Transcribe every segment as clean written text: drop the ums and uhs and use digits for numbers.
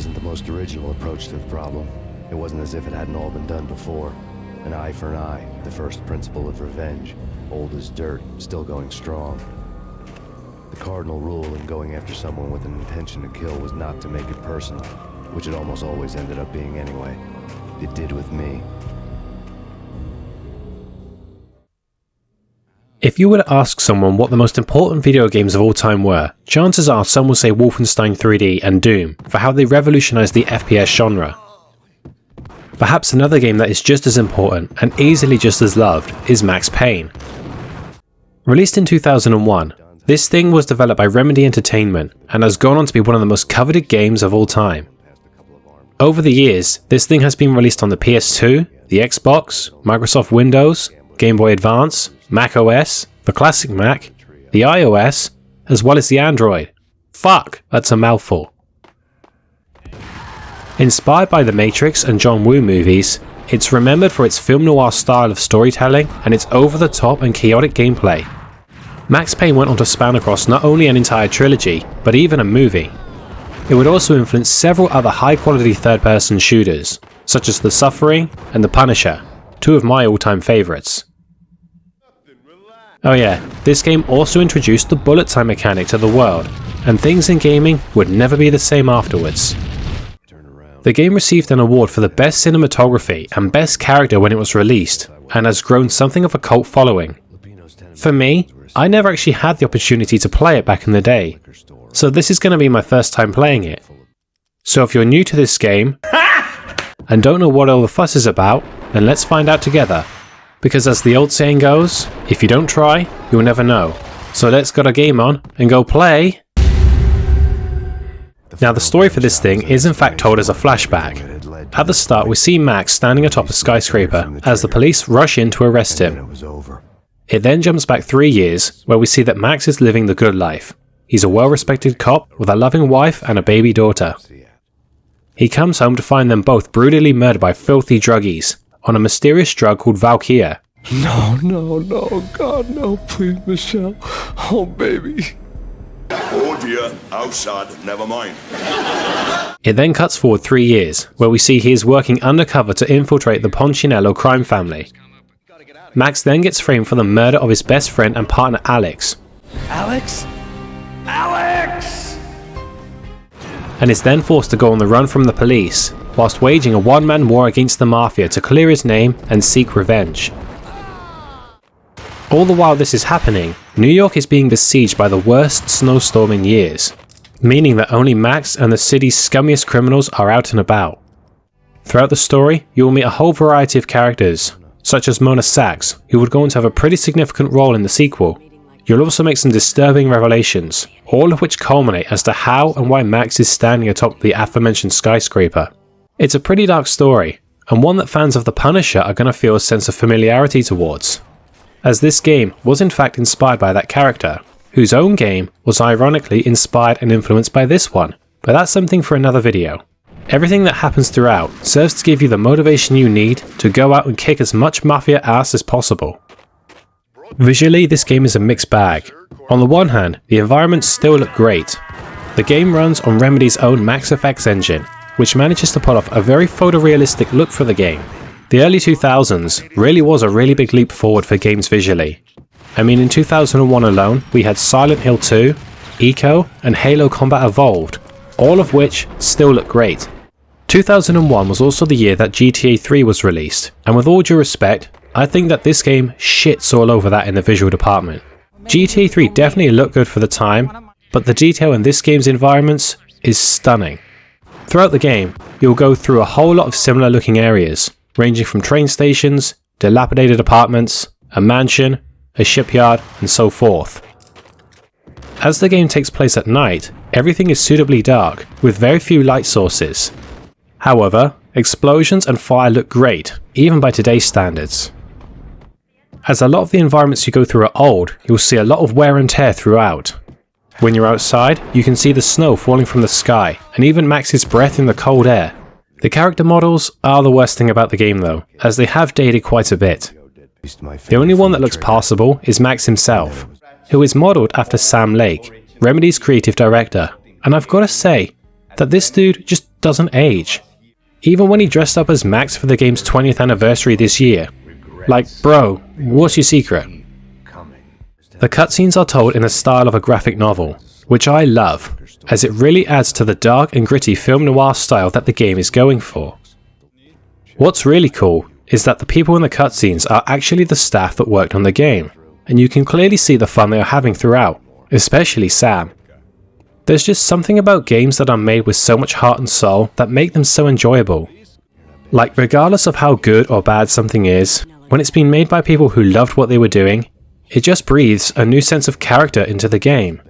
wasn't the most original approach to the problem. It wasn't as if it hadn't all been done before. An eye for an eye, the first principle of revenge. Old as dirt, still going strong. The cardinal rule in going after someone with an intention to kill was not to make it personal, which it almost always ended up being anyway. It did with me. If you were to ask someone what the most important video games of all time were, chances are some will say Wolfenstein 3D and Doom for how they revolutionized the FPS genre. Perhaps another game that is just as important and easily just as loved is Max Payne. Released in 2001, this thing was developed by Remedy Entertainment and has gone on to be one of the most coveted games of all time. Over the years, this thing has been released on the PS2, the Xbox, Microsoft Windows, Game Boy Advance, Mac OS, the classic Mac, the iOS, as well as the Android. Fuck, that's a mouthful. Inspired by The Matrix and John Woo movies, it's remembered for its film noir style of storytelling and its over-the-top and chaotic gameplay. Max Payne went on to span across not only an entire trilogy, but even a movie. It would also influence several other high-quality third-person shooters, such as The Suffering and The Punisher, two of my all-time favourites. Oh yeah, this game also introduced the bullet time mechanic to the world, and things in gaming would never be the same afterwards. The game received an award for the best cinematography and best character when it was released, and has grown something of a cult following. For me, I never actually had the opportunity to play it back in the day, so this is going to be my first time playing it. So if you're new to this game, and don't know what all the fuss is about, then let's find out together. Because as the old saying goes, if you don't try, you'll never know. So let's get a game on and go play. Now the story for this thing is in fact told as a flashback. At the start we see Max standing atop a skyscraper as the police rush in to arrest him. It then jumps back 3 years where we see that Max is living the good life. He's a well-respected cop with a loving wife and a baby daughter. He comes home to find them both brutally murdered by filthy druggies on a mysterious drug called Valkyria. No, God, no, please, Michelle. Oh, baby. Oh dear, outside, never mind. It then cuts forward 3 years, where we see he is working undercover to infiltrate the Poncinello crime family. Max then gets framed for the murder of his best friend and partner Alex. Alex? And is then forced to go on the run from the police, whilst waging a one-man war against the Mafia to clear his name and seek revenge. All the while this is happening, New York is being besieged by the worst snowstorm in years, meaning that only Max and the city's scummiest criminals are out and about. Throughout the story, you will meet a whole variety of characters, such as Mona Sachs, who would go on to have a pretty significant role in the sequel. You'll also make some disturbing revelations, all of which culminate as to how and why Max is standing atop the aforementioned skyscraper. It's a pretty dark story, and one that fans of The Punisher are going to feel a sense of familiarity towards, as this game was in fact inspired by that character, whose own game was ironically inspired and influenced by this one, but that's something for another video. Everything that happens throughout serves to give you the motivation you need to go out and kick as much Mafia ass as possible. Visually, this game is a mixed bag. On the one hand, the environments still look great. The game runs on Remedy's own Max FX engine, which manages to pull off a very photorealistic look for the game. The early 2000s really was a really big leap forward for games visually. I mean, in 2001 alone, we had Silent Hill 2, Eco, and Halo Combat Evolved, all of which still look great. 2001 was also the year that GTA 3 was released, and with all due respect, I think that this game shits all over that in the visual department. GTA 3 definitely looked good for the time, but the detail in this game's environments is stunning. Throughout the game, you'll go through a whole lot of similar looking areas, ranging from train stations, dilapidated apartments, a mansion, a shipyard, and so forth. As the game takes place at night, everything is suitably dark, with very few light sources. However, explosions and fire look great, even by today's standards. As a lot of the environments you go through are old, you'll see a lot of wear and tear throughout. When you're outside, you can see the snow falling from the sky, and even Max's breath in the cold air. The character models are the worst thing about the game though, as they have dated quite a bit. The only one that looks passable is Max himself, who is modelled after Sam Lake, Remedy's creative director, and I've got to say that this dude just doesn't age. Even when he dressed up as Max for the game's 20th anniversary this year. Like, bro, what's your secret? The cutscenes are told in the style of a graphic novel, which I love, as it really adds to the dark and gritty film noir style that the game is going for. What's really cool is that the people in the cutscenes are actually the staff that worked on the game, and you can clearly see the fun they are having throughout, especially Sam. There's just something about games that are made with so much heart and soul that make them so enjoyable. Like, regardless of how good or bad something is, when it's been made by people who loved what they were doing, it just breathes a new sense of character into the game.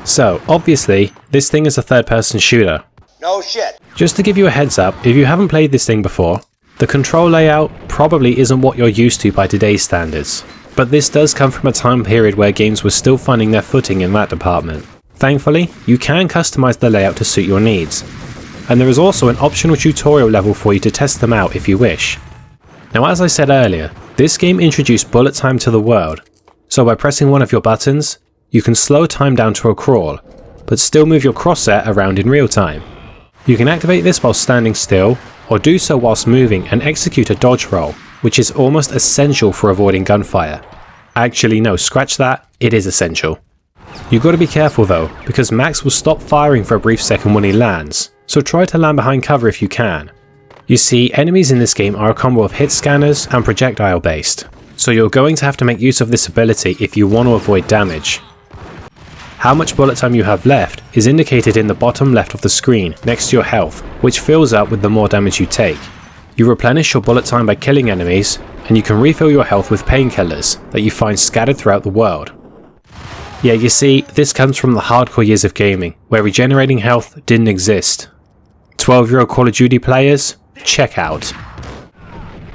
So, obviously, this thing is a third-person shooter. No shit. Just to give you a heads up, if you haven't played this thing before, the control layout probably isn't what you're used to by today's standards, but this does come from a time period where games were still finding their footing in that department. Thankfully, you can customize the layout to suit your needs, and there is also an optional tutorial level for you to test them out if you wish. Now, as I said earlier, this game introduced bullet time to the world, so by pressing one of your buttons, you can slow time down to a crawl, but still move your crosshair around in real time. You can activate this while standing still, or do so whilst moving and execute a dodge roll, which is almost essential for avoiding gunfire. Actually no, scratch that, it is essential. You've got to be careful though, because Max will stop firing for a brief second when he lands, so try to land behind cover if you can. You see, enemies in this game are a combo of hit scanners and projectile based, so you're going to have to make use of this ability if you want to avoid damage. How much bullet time you have left is indicated in the bottom left of the screen next to your health, which fills up with the more damage you take. You replenish your bullet time by killing enemies, and you can refill your health with painkillers that you find scattered throughout the world. Yeah, you see, this comes from the hardcore years of gaming, where regenerating health didn't exist. 12-year-old Call of Duty players? Check out.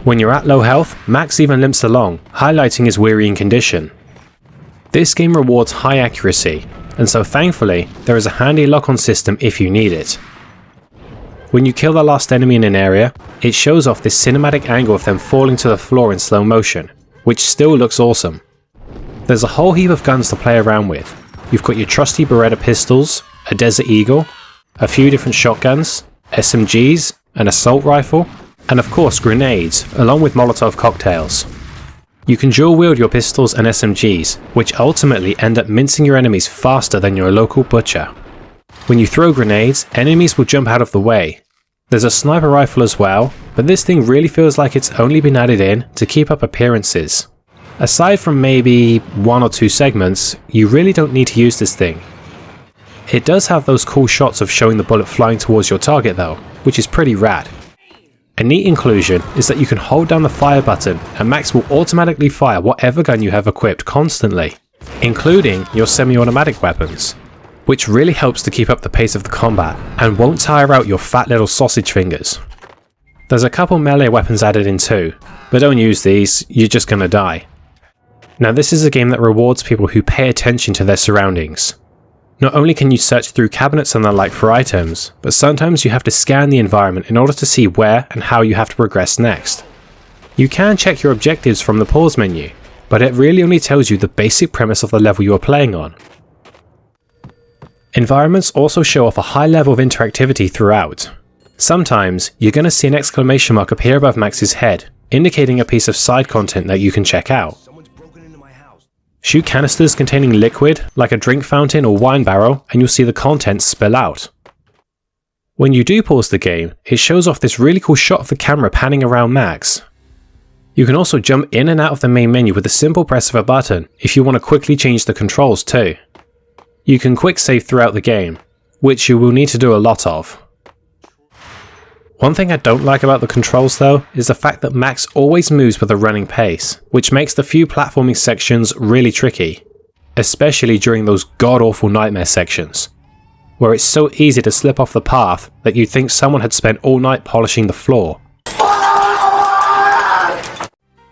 When you're at low health, Max even limps along, highlighting his wearying condition. This game rewards high accuracy, and so thankfully, there is a handy lock-on system if you need it. When you kill the last enemy in an area, it shows off this cinematic angle of them falling to the floor in slow motion, which still looks awesome. There's a whole heap of guns to play around with. You've got your trusty Beretta pistols, a Desert Eagle, a few different shotguns, SMGs, an assault rifle, and of course grenades, along with Molotov cocktails. You can dual wield your pistols and SMGs, which ultimately end up mincing your enemies faster than your local butcher. When you throw grenades, enemies will jump out of the way. There's a sniper rifle as well, but this thing really feels like it's only been added in to keep up appearances. Aside from maybe 1 or 2 segments, you really don't need to use this thing. It does have those cool shots of showing the bullet flying towards your target though, which is pretty rad. A neat inclusion is that you can hold down the fire button and Max will automatically fire whatever gun you have equipped constantly, including your semi-automatic weapons, which really helps to keep up the pace of the combat and won't tire out your fat little sausage fingers. There's a couple melee weapons added in too, but don't use these, you're just gonna die. Now this is a game that rewards people who pay attention to their surroundings. Not only can you search through cabinets and the like for items, but sometimes you have to scan the environment in order to see where and how you have to progress next. You can check your objectives from the pause menu, but it really only tells you the basic premise of the level you are playing on. Environments also show off a high level of interactivity throughout. Sometimes you're going to see an exclamation mark appear above Max's head, indicating a piece of side content that you can check out. Shoot canisters containing liquid, like a drink fountain or wine barrel, and you'll see the contents spill out. When you do pause the game, it shows off this really cool shot of the camera panning around Max. You can also jump in and out of the main menu with a simple press of a button if you want to quickly change the controls too. You can quick save throughout the game, which you will need to do a lot of. One thing I don't like about the controls though is the fact that Max always moves with a running pace, which makes the few platforming sections really tricky, especially during those god-awful nightmare sections, where it's so easy to slip off the path that you'd think someone had spent all night polishing the floor.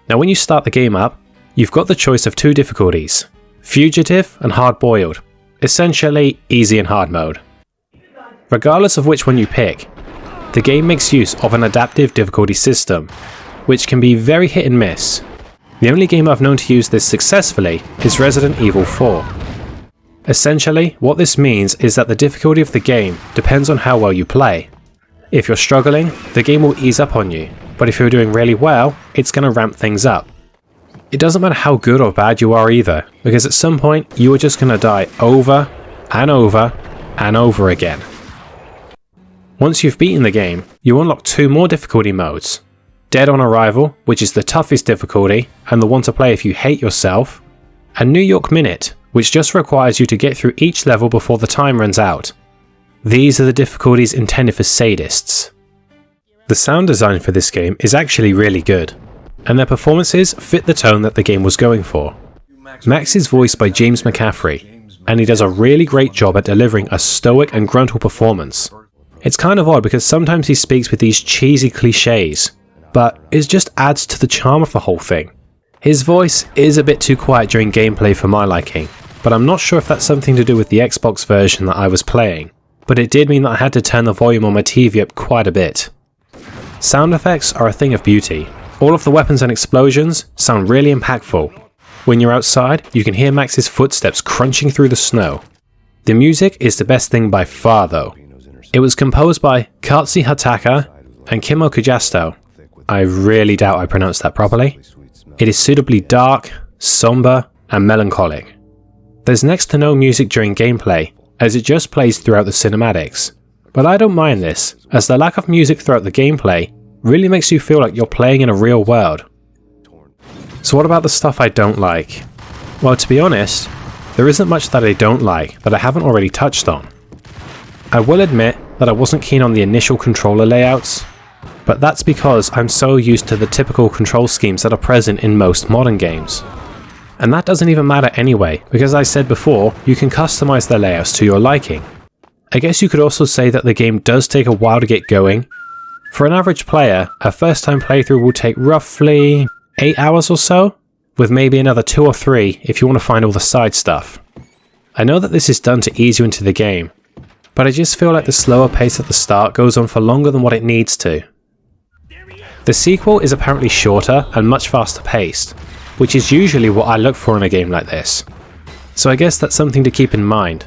Now when you start the game up, you've got the choice of 2 difficulties, Fugitive and Hard Boiled, essentially easy and hard mode. Regardless of which one you pick, the game makes use of an adaptive difficulty system, which can be very hit and miss. The only game I've known to use this successfully is Resident Evil 4. Essentially, what this means is that the difficulty of the game depends on how well you play. If you're struggling, the game will ease up on you, but if you're doing really well, it's going to ramp things up. It doesn't matter how good or bad you are either, because at some point you are just going to die over and over and over again. Once you've beaten the game, you unlock 2 more difficulty modes. Dead on Arrival, which is the toughest difficulty and the one to play if you hate yourself, and New York Minute, which just requires you to get through each level before the time runs out. These are the difficulties intended for sadists. The sound design for this game is actually really good, and their performances fit the tone that the game was going for. Max is voiced by James McCaffrey, and he does a really great job at delivering a stoic and gruntal performance. It's kind of odd because sometimes he speaks with these cheesy cliches, but it just adds to the charm of the whole thing. His voice is a bit too quiet during gameplay for my liking, but I'm not sure if that's something to do with the Xbox version that I was playing, but it did mean that I had to turn the volume on my TV up quite a bit. Sound effects are a thing of beauty. All of the weapons and explosions sound really impactful. When you're outside, you can hear Max's footsteps crunching through the snow. The music is the best thing by far though. It was composed by Katsi Hataka and Kimmo Kujasto. I really doubt I pronounced that properly. It is suitably dark, somber, and melancholic. There's next to no music during gameplay, as it just plays throughout the cinematics. But I don't mind this, as the lack of music throughout the gameplay really makes you feel like you're playing in a real world. So what about the stuff I don't like? Well, to be honest, there isn't much that I don't like that I haven't already touched on. I will admit that I wasn't keen on the initial controller layouts, but that's because I'm so used to the typical control schemes that are present in most modern games. And that doesn't even matter anyway, because as I said before, you can customize the layouts to your liking. I guess you could also say that the game does take a while to get going. For an average player, a first time playthrough will take roughly 8 hours or so, with maybe another 2 or 3 if you want to find all the side stuff. I know that this is done to ease you into the game, but I just feel like the slower pace at the start goes on for longer than what it needs to. The sequel is apparently shorter and much faster paced, which is usually what I look for in a game like this. So I guess that's something to keep in mind.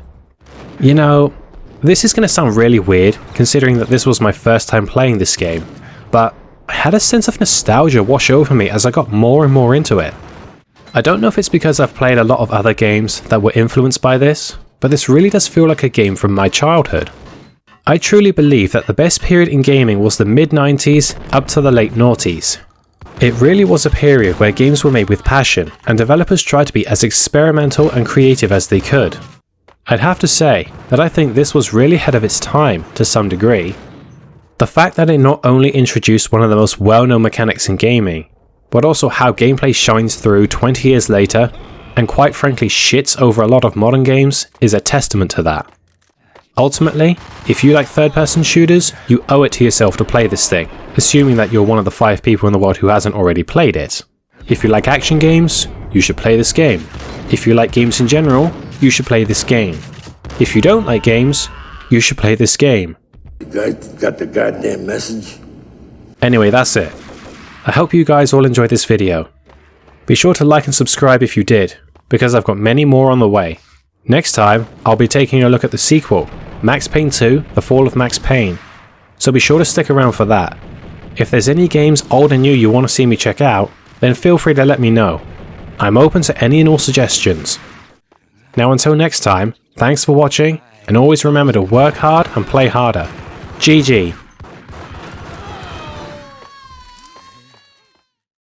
You know, this is going to sound really weird considering that this was my first time playing this game, but I had a sense of nostalgia wash over me as I got more and more into it. I don't know if it's because I've played a lot of other games that were influenced by this, but this really does feel like a game from my childhood. I truly believe that the best period in gaming was the mid-90s up to the late noughties. It really was a period where games were made with passion, and developers tried to be as experimental and creative as they could. I'd have to say that I think this was really ahead of its time to some degree. The fact that it not only introduced one of the most well-known mechanics in gaming, but also how gameplay shines through 20 years later, and quite frankly shits over a lot of modern games, is a testament to that. Ultimately, if you like third-person shooters, you owe it to yourself to play this thing, assuming that you're one of the 5 people in the world who hasn't already played it. If you like action games, you should play this game. If you like games in general, you should play this game. If you don't like games, you should play this game. You guys got the goddamn message? Anyway, that's it. I hope you guys all enjoyed this video. Be sure to like and subscribe if you did, because I've got many more on the way. Next time, I'll be taking a look at the sequel, Max Payne 2, The Fall of Max Payne. So be sure to stick around for that. If there's any games old and new you want to see me check out, then feel free to let me know. I'm open to any and all suggestions. Now until next time, thanks for watching, and always remember to work hard and play harder. GG.